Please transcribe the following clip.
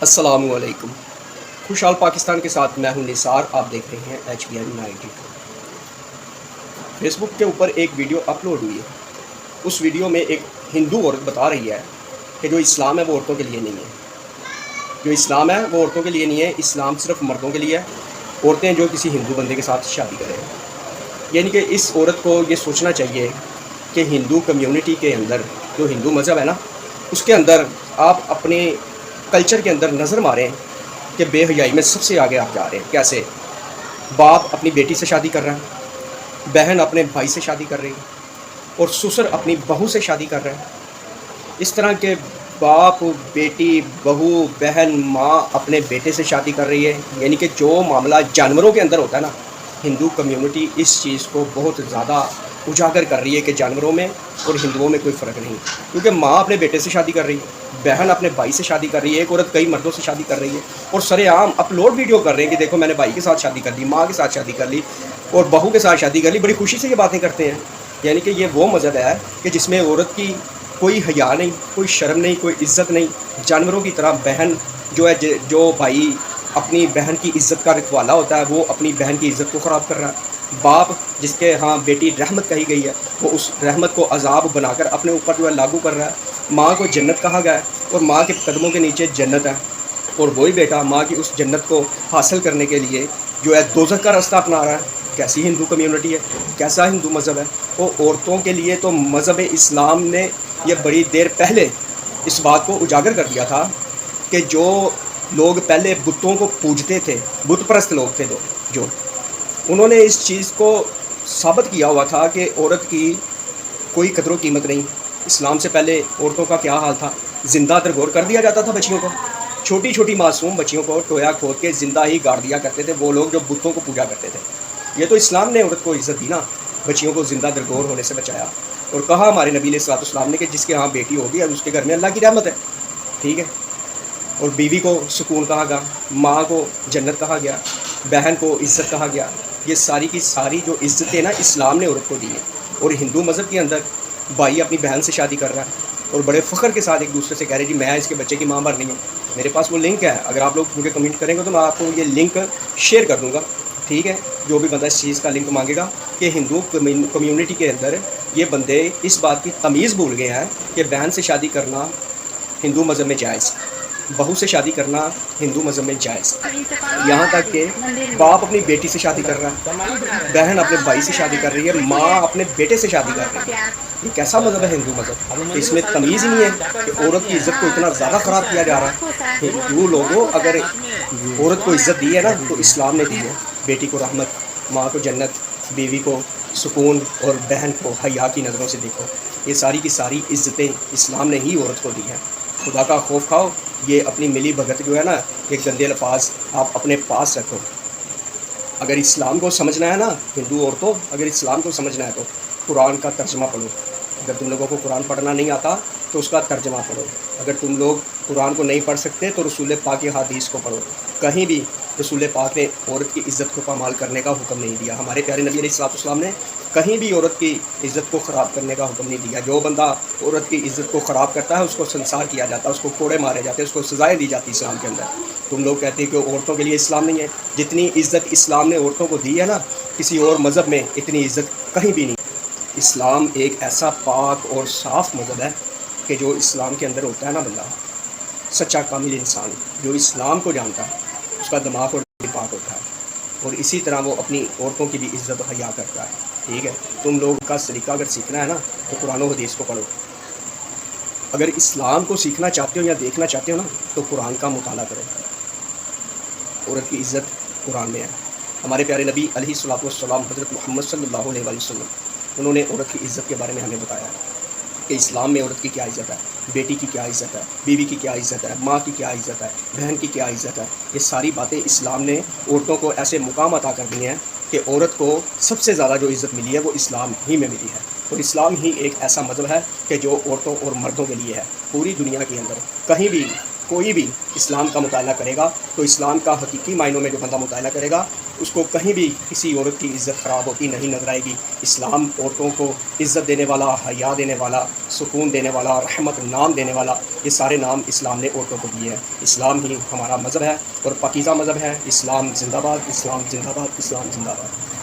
अस्सलामु अलैकुम। खुशहाल पाकिस्तान के साथ मैं हूं निसार। आप देख रहे हैं HBN92। फेसबुक के ऊपर एक वीडियो अपलोड हुई है। उस वीडियो में एक हिंदू औरत बता रही है कि जो इस्लाम है वो औरतों के लिए नहीं है। जो इस्लाम है वो औरतों के लिए नहीं है, इस्लाम सिर्फ मर्दों के लिए है। औरतें जो किसी हिंदू बंदे के साथ शादी करें, यानी कि इस औरत को ये सोचना चाहिए कि हिंदू कम्युनिटी के अंदर, जो हिंदू मज़हब है ना, उसके अंदर आप अपने कल्चर के अंदर नज़र मारें कि बेहयाई में सबसे आगे आप जा रहे हैं। कैसे बाप अपनी बेटी से शादी कर रहा है, बहन अपने भाई से शादी कर रही है, और ससुर अपनी बहू से शादी कर रहा है। इस तरह के बाप, बेटी, बहू, बहन, माँ अपने बेटे से शादी कर रही है। यानी कि जो मामला जानवरों के अंदर होता है ना, हिंदू कम्युनिटी इस चीज़ को बहुत ज़्यादा उजागर कर रही है कि जानवरों में और हिंदुओं में कोई फ़र्क नहीं। क्योंकि माँ अपने बेटे से शादी कर रही है, बहन अपने भाई से शादी कर रही है, एक औरत कई मर्दों से शादी कर रही है, और सरेआम अपलोड वीडियो कर रहे हैं कि देखो मैंने भाई के साथ शादी कर ली, माँ के साथ शादी कर ली और बहू के साथ शादी कर ली। बड़ी खुशी से ये बातें करते हैं। यानी कि ये वो मज़हब है कि जिसमें औरत की कोई हया नहीं, कोई शर्म नहीं, कोई इज़्ज़त नहीं। जानवरों की तरह बहन जो है, जो भाई अपनी बहन की इज़्ज़त का रखवाला होता है, वो अपनी बहन की इज़्ज़त को ख़राब कर रहा है। बाप जिसके यहाँ बेटी रहमत कही गई है, वो उस रहमत को अजाब बनाकर अपने ऊपर जो है लागू कर रहा है। माँ को जन्नत कहा गया है और माँ के कदमों के नीचे जन्नत है, और वही बेटा माँ की उस जन्नत को हासिल करने के लिए जो है दोज़ख का रास्ता अपना रहा है। कैसी हिंदू कम्युनिटी है, कैसा हिंदू मज़हब है। वो औरतों के लिए तो मज़हब इस्लाम ने यह बड़ी देर पहले इस बात को उजागर कर दिया था कि जो लोग पहले बुतों को पूजते थे, बुत परस्त लोग थे जो उन्होंने इस चीज़ को साबित किया हुआ था कि औरत की कोई कदर कीमत नहीं। इस्लाम से पहले औरतों का क्या हाल था, ज़िंदा दरगोर कर दिया जाता था बच्चियों को। छोटी छोटी मासूम बच्चियों को टोया खोद के ज़िंदा ही गाड़ दिया करते थे वो लोग जो बुतों को पूजा करते थे। ये तो इस्लाम ने औरत को इज़्ज़त दी ना, बच्चियों को ज़िंदा दरगोर होने से बचाया। और कहा हमारे नबी अलैहिस्सलाम ने कि जिसके यहाँ बेटी होगी अब उसके घर में अल्लाह की रहमत है। ठीक है। और बीवी को सुकून कहा गया, माँ को जन्नत कहा गया, बहन को इज़्ज़त कहा गया। ये सारी की सारी जो इज़्ज़तें ना इस्लाम ने औरत को दी है। और हिंदू मज़हब के अंदर भाई अपनी बहन से शादी कर रहा है और बड़े फ़ख्र के साथ एक दूसरे से कह रहे जी मैं इसके बच्चे की माँ मरनी हूँ। मेरे पास वो लिंक है, अगर आप लोग मुझे कमेंट करेंगे तो मैं आपको ये लिंक शेयर कर दूँगा। ठीक है। जो भी बंदा इस चीज़ का लिंक मांगेगा कि हिंदू कम्युनिटी के अंदर ये बंदे इस बात की तमीज़ भूल गए हैं कि बहन से शादी करना हिंदू मज़हब में जायज़, बहू से शादी करना हिंदू मज़हब में जायज़। यहाँ तक कि बाप अपनी बेटी से शादी कर रहा है, बहन अपने भाई से शादी कर रही है, माँ अपने बेटे से शादी कर रही है। ये कैसा मज़हब है हिंदू मज़हब? इसमें तमीज़ ही नहीं है कि औरत की इज़्ज़त को इतना ज़्यादा ख़राब किया जा रहा है। हिंदू लोगों, अगर औरत को इज़्ज़त दी है ना तो इस्लाम ने दी है। बेटी को रहमत, माँ को जन्नत, बीवी को सुकून और बहन को हया की नज़रों से देखो। ये सारी की सारी इज़्ज़तें इस्लाम ने ही औरत को दी है। खुदा का खौफ खाओ। ये अपनी मिली भगत जो है ना, ये गंदे अल्फाज आप अपने पास रखो। अगर इस्लाम को समझना है ना हिंदू औरतों, अगर इस्लाम को समझना है तो कुरान का तर्जमा पढ़ो। अगर तुम लोगों को कुरान पढ़ना नहीं आता तो उसका तर्जमा पढ़ो। अगर तुम लोग कुरान को नहीं पढ़ सकते तो रसूल पाक की हदीस को पढ़ो। कहीं भी रसूल पाक ने औरत की इज़्ज़त को पामाल करने का हुक्म नहीं दिया। हमारे प्यारे नबी अलैहिस्सलाम ने कहीं भी औरत की इज़्ज़त को ख़राब करने का हुक्म नहीं दिया। जो बंदा औरत की इज़्ज़त को ख़राब करता है उसको संसार किया जाता है, उसको कोड़े मारे जाते हैं, उसको सज़ाएँ दी जाती इस्लाम के अंदर। तुम लोग कहते हैं कि औरतों के लिए इस्लाम नहीं है। जितनी इज़्ज़त इस्लाम ने औरतों को दी है ना, किसी और मज़हब में इतनी इज़्ज़त कहीं भी नहीं। इस्लाम एक ऐसा पाक और साफ़ मज़हब है कि जो इस्लाम के अंदर होता है ना बंदा, सच्चा कामिल इंसान जो इस्लाम को जानता है, उसका दिमाग और पाक होता है, और इसी तरह वो अपनी औरतों की भी इज़्ज़त और हया करता है। ठीक है। तुम लोग का सलीका अगर सीखना है ना तो कुरान और हदीस को पढ़ो। अगर इस्लाम को सीखना चाहते हो या देखना चाहते हो ना तो कुरान का मुताला करो। औरत की इज़्ज़त कुरान में है। हमारे प्यारे नबी अलैहिस्सलातु वस्सलाम हज़रत मोहम्मद सल्लल्लाहु अलैहि वसल्लम, उन्होंने औरत की इज़्ज़त के बारे में हमें बताया कि इस्लाम में औरत की क्या इज़्ज़त है, बेटी की क्या इज़्ज़त है, बीवी की क्या इज़्ज़त है, माँ की क्या इज़्ज़त है, बहन की क्या इज़्ज़त है। ये सारी बातें इस्लाम ने औरतों को ऐसे मुकाम अता कर दिए हैं कि औरत को सबसे ज़्यादा जो इज़्ज़त मिली है वो इस्लाम ही में मिली है। और इस्लाम ही एक ऐसा मज़हब है कि जो औरतों और मर्दों के लिए है। पूरी दुनिया के अंदर कहीं भी کوئی بھی اسلام کا مطالعہ کرے گا تو اسلام کا حقیقی معنوں میں جو بندہ مطالعہ کرے گا اس کو کہیں بھی کسی عورت کی عزت خراب ہوتی نہیں نظر آئے گی۔ اسلام عورتوں کو عزت دینے والا، حیا دینے والا، سکون دینے والا، رحمت نام دینے والا، یہ سارے نام اسلام نے عورتوں کو دیے ہیں۔ اسلام ہی ہمارا مذہب ہے اور پاکیزہ مذہب ہے۔ اسلام زندہ باد، اسلام زندہ باد، اسلام زندہ باد۔